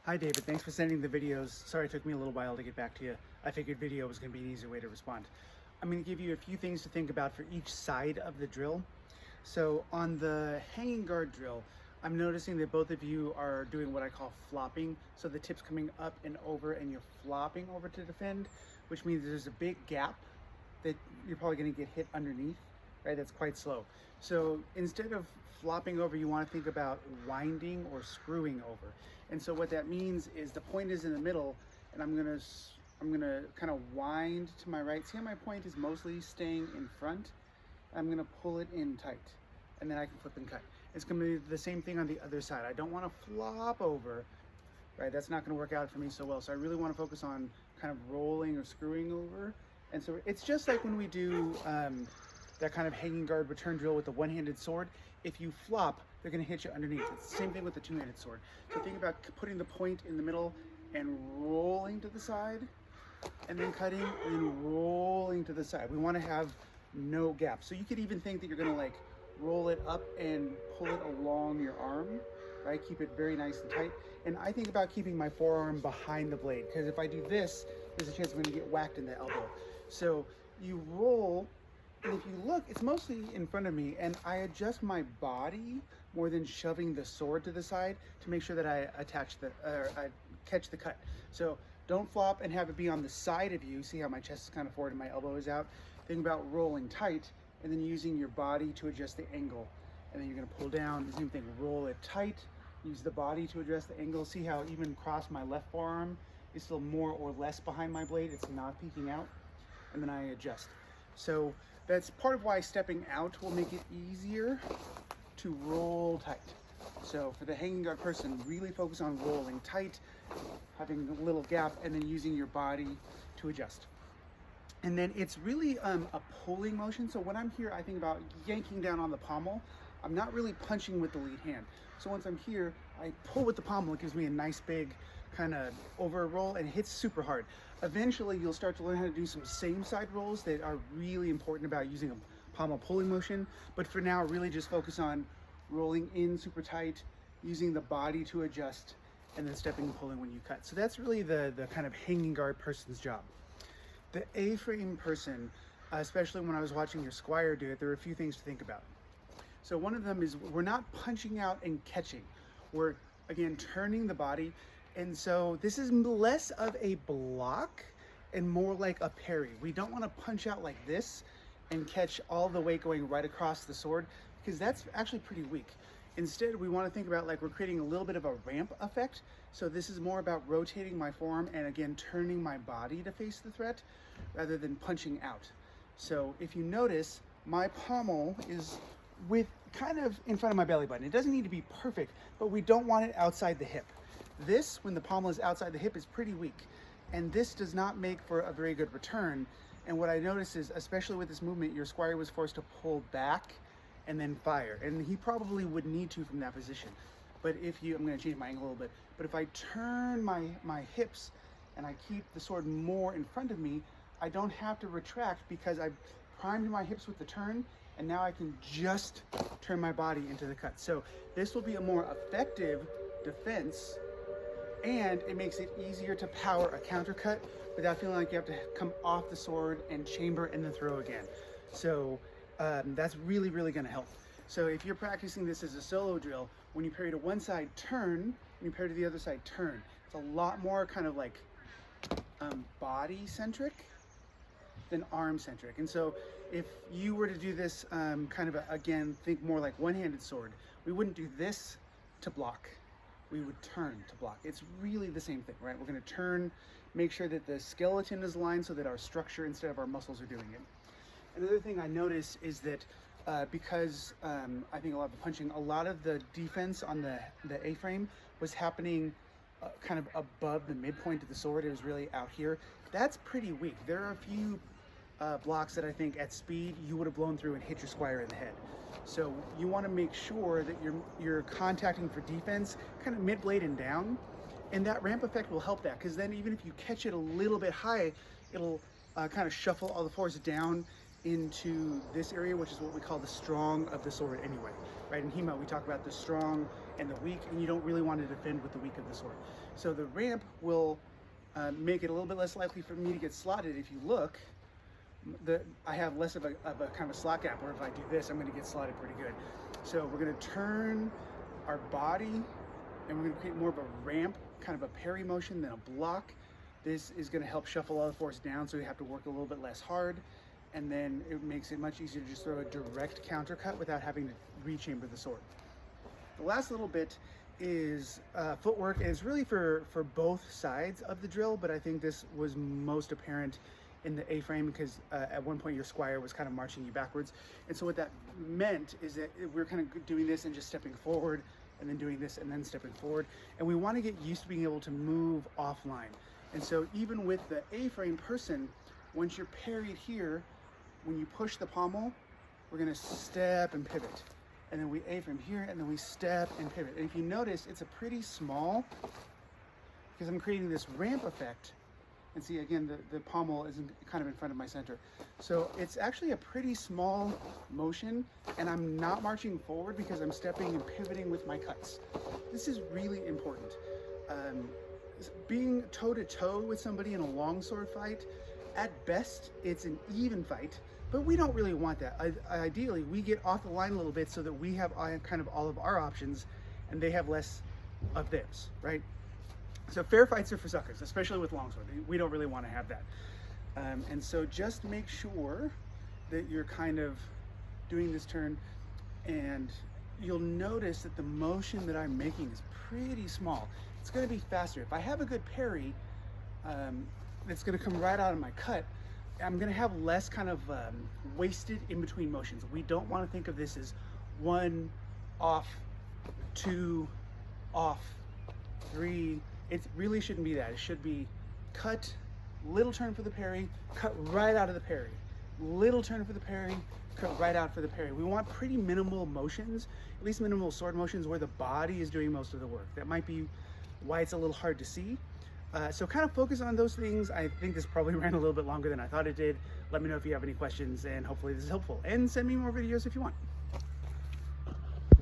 Hi David, thanks for sending the videos. Sorry it took me a little while to get back to you. I figured video was going to be an easier way to respond. I'm going to give you a few things to think about for each side of the drill. So on the hanging guard drill, I'm noticing that both of you are doing what I call flopping. So the tip's coming up and over and you're flopping over to defend, which means there's a big gap that you're probably going to get hit underneath, right? That's quite slow. So instead of flopping over, you want to think about winding or screwing over. And so what that means is the point is in the middle, and I'm gonna kind of wind to my right. See how my point is mostly staying in front? I'm gonna pull it in tight, and then I can flip and cut. It's gonna be the same thing on the other side. I don't want to flop over, right? That's not gonna work out for me so well. So I really want to focus on kind of rolling or screwing over. And so it's just like when we do that kind of hanging guard return drill with the one-handed sword. If you flop, they're going to hit you underneath. It's the same thing with the two-handed sword. So think about putting the point in the middle and rolling to the side, and then cutting, and then rolling to the side. We want to have no gap. So you could even think that you're going to like roll it up and pull it along your arm, right? Keep it very nice and tight. And I think about keeping my forearm behind the blade, because if I do this, there's a chance I'm going to get whacked in the elbow. So you roll, and if you look, it's mostly in front of me, and I adjust my body more than shoving the sword to the side to make sure that I I catch the cut. So don't flop and have it be on the side of you. See how my chest is kind of forward and my elbow is out? Think about rolling tight and then using your body to adjust the angle. And then you're gonna pull down, the same thing, roll it tight, use the body to adjust the angle. See how even across my left forearm is still more or less behind my blade, it's not peeking out, and then I adjust. So that's part of why stepping out will make it easier to roll tight. So for the hanging guard person, really focus on rolling tight, having a little gap, and then using your body to adjust. And then it's really a pulling motion. So when I'm here, I think about yanking down on the pommel. I'm not really punching with the lead hand. So once I'm here, I pull with the pommel. It gives me a nice big kind of over roll and it hits super hard. Eventually, you'll start to learn how to do some same side rolls that are really important about using a pommel pulling motion. But for now, really just focus on rolling in super tight, using the body to adjust, and then stepping and pulling when you cut. So that's really the kind of hanging guard person's job. The A-frame person, especially when I was watching your Squire do it, there are a few things to think about. So one of them is we're not punching out and catching. We're, again, turning the body. And so this is less of a block and more like a parry. We don't want to punch out like this and catch all the weight going right across the sword, because that's actually pretty weak. Instead, we want to think about like we're creating a little bit of a ramp effect. So this is more about rotating my forearm and again, turning my body to face the threat rather than punching out. So if you notice, my pommel is with kind of in front of my belly button. It doesn't need to be perfect, but we don't want it outside the hip. This, when the pommel is outside the hip, is pretty weak. And this does not make for a very good return. And what I noticed is, especially with this movement, your Squire was forced to pull back and then fire. And he probably would need to from that position. But if you, I'm gonna change my angle a little bit, but if I turn my hips and I keep the sword more in front of me, I don't have to retract because I primed my hips with the turn, and now I can just turn my body into the cut. So this will be a more effective defense, and it makes it easier to power a counter cut without feeling like you have to come off the sword and chamber and then throw again. So that's really, really gonna help. So if you're practicing this as a solo drill, when you parry to one side, turn, when you parry to the other side, turn. It's a lot more kind of like body centric than arm centric. And so if you were to do this kind of, again, think more like one-handed sword, we wouldn't do this to block. We would turn to block. It's really the same thing, right? We're gonna turn, make sure that the skeleton is aligned so that our structure instead of our muscles are doing it. Another thing I noticed is that because I think a lot of the punching, a lot of the defense on the A-frame was happening kind of above the midpoint of the sword. It was really out here. That's pretty weak. There are a few blocks that I think at speed you would have blown through and hit your Squire in the head. So you want to make sure that you're contacting for defense kind of mid-blade and down, and that ramp effect will help that, because then even if you catch it a little bit high, it'll kind of shuffle all the force down into this area, which is what we call the strong of the sword anyway, right? In HEMA, we talk about the strong and the weak, and you don't really want to defend with the weak of the sword. So the ramp will make it a little bit less likely for me to get slotted. If you look, I have less of a kind of a slot gap, where if I do this, I'm going to get slotted pretty good. So we're going to turn our body, and we're going to create more of a ramp, kind of a parry motion than a block. This is going to help shuffle all the force down, so we have to work a little bit less hard, and then it makes it much easier to just throw a direct counter cut without having to rechamber the sword. The last little bit is footwork, and it's really for both sides of the drill, but I think this was most apparent in the A-frame because at one point your squire was kind of marching you backwards. And so what that meant is that we're kind of doing this and just stepping forward, and then doing this and then stepping forward. And we want to get used to being able to move offline. And so even with the A-frame person, once you're parried here, when you push the pommel, we're going to step and pivot. And then we A-frame here, and then we step and pivot. And if you notice, it's a pretty small, because I'm creating this ramp effect. And see, again, the pommel is kind of in front of my center. So it's actually a pretty small motion, and I'm not marching forward because I'm stepping and pivoting with my cuts. This is really important. Being toe-to-toe with somebody in a longsword fight, at best, it's an even fight, but we don't really want that. Ideally, we get off the line a little bit so that we have kind of all of our options, and they have less of theirs, right? So fair fights are for suckers, especially with longsword. We don't really want to have that. And so just make sure that you're kind of doing this turn, and you'll notice that the motion that I'm making is pretty small. It's going to be faster. If I have a good parry, that's going to come right out of my cut, I'm going to have less kind of wasted in between motions. We don't want to think of this as 1 off, 2 off, 3. It really shouldn't be that. It should be cut, little turn for the parry, cut right out of the parry. Little turn for the parry, cut right out for the parry. We want pretty minimal motions, at least minimal sword motions, where the body is doing most of the work. That might be why it's a little hard to see. So kind of focus on those things. I think this probably ran a little bit longer than I thought it did. Let me know if you have any questions, and hopefully this is helpful. And send me more videos if you want.